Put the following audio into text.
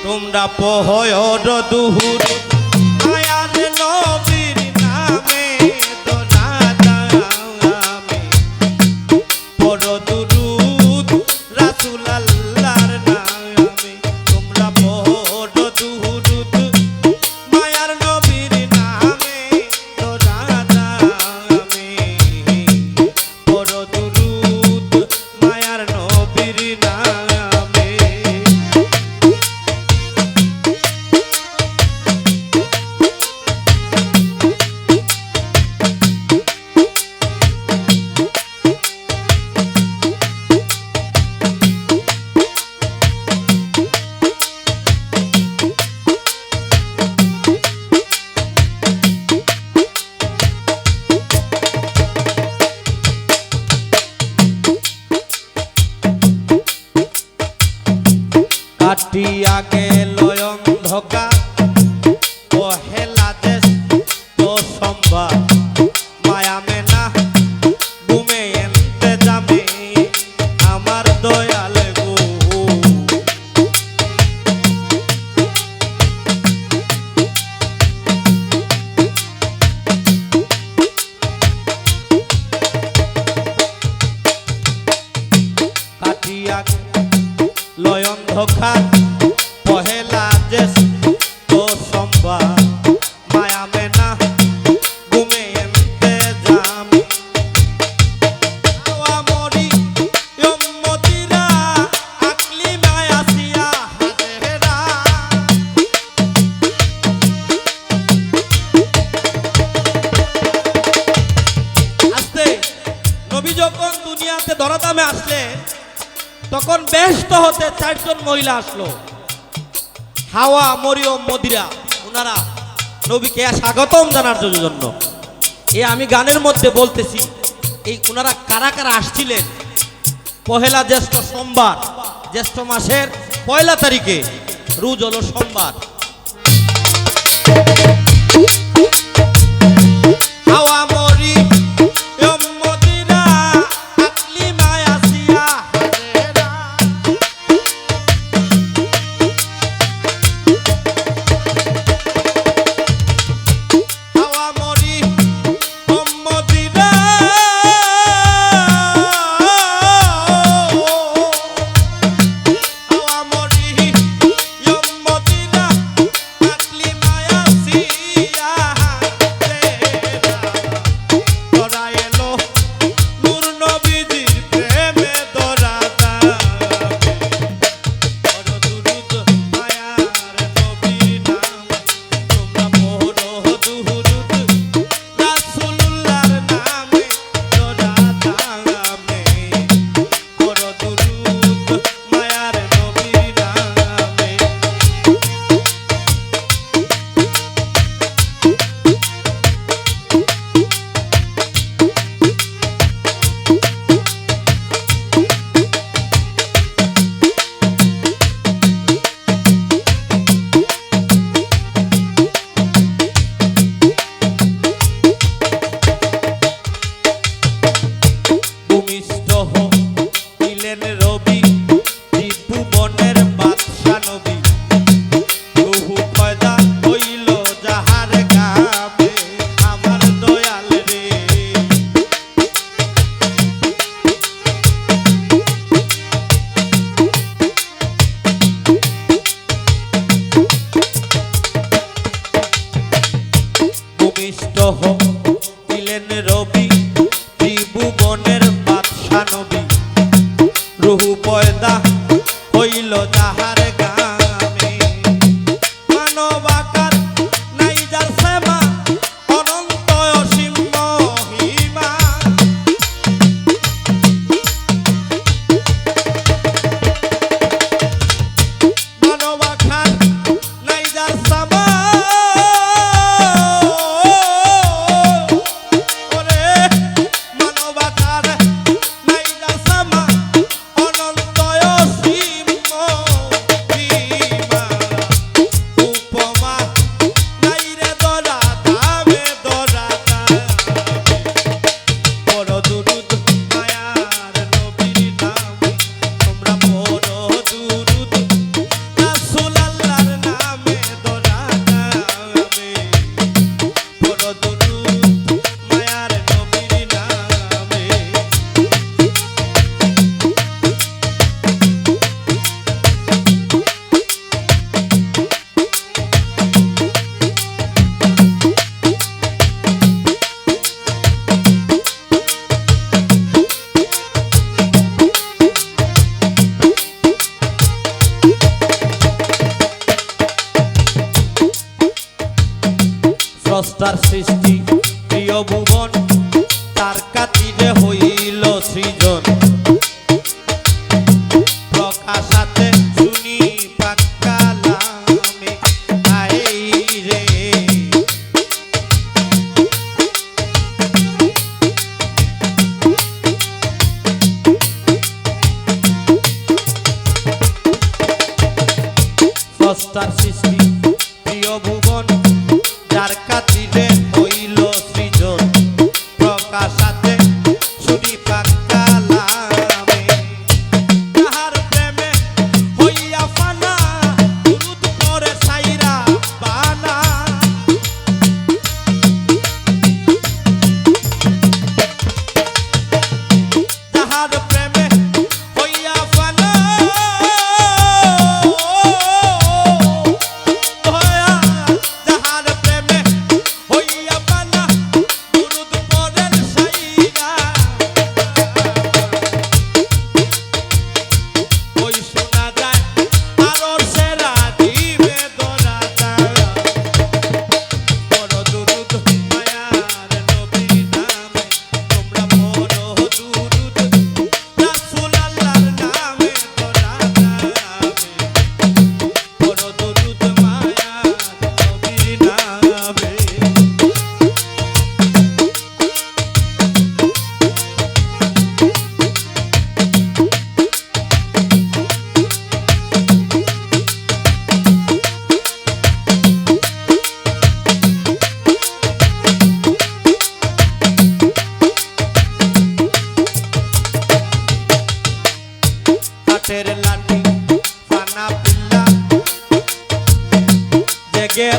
তোমরা পহর দুহুর মায়ার নবীর নামে দোলা দামে পড়ো দুরূদ রাসূল আল্লাহর নামে তোমরা পড়ো দুরূদ মায়ার নবীর নামে দোলা দামে পড়ো দুরূদ মায়ার নবীর নামে। কাটিয়া গেল অন্ধকার পহেলা জ্যৈষ্ঠ সোমবার মায়া মেনা ঘুমে এনতে যাবে আমার দয়াল গো। কাটিয়া লয় অন্ধকার পহেলা জ্যৈষ্ঠ সোমবার মায়া মেনা ঘুমে এনতে যাম হাওয়া মরি উম্মতিরা আকলি মায়াসিয়া হাজেরা আস্তে নবী যখন দুনিয়াতে ধরাধামে আসলেন তখন বেহেশত হতে 4 জন মহিলা আসলো হাওয়া মরিয়ম মদিরা ওনারা নবীকে স্বাগতম জানার জন্য। আমি গানের মধ্যে বলতেছি এই ওনারা কারা কারা আসছিলেন পহেলা জ্যৈষ্ঠ সোমবার জ্যৈষ্ঠ মাসের 1 তারিখে রোজ হলো সোমবার। হাওয়া মরি মদিরা আকলি মায়াসিয়া স্রষ্টার সৃষ্টি প্রিয় ভুবন তার কাতিরে হইল সৃজন প্রকাশাতে শুনি পাক্কালামে আই রে স্রষ্টার সৃষ্টি প্রিয় ভুবন যার কাতিরে হইল সৃজন প্রকাশাতে শুনি পাক্কালামে তাহার প্রেমে হইয়া ফানা দুরুদ পড়ে সাইরা বানা তাহার প্রেমে হইয়া ফানা কাঠের লাঠি ফানা পিল্লা জেগে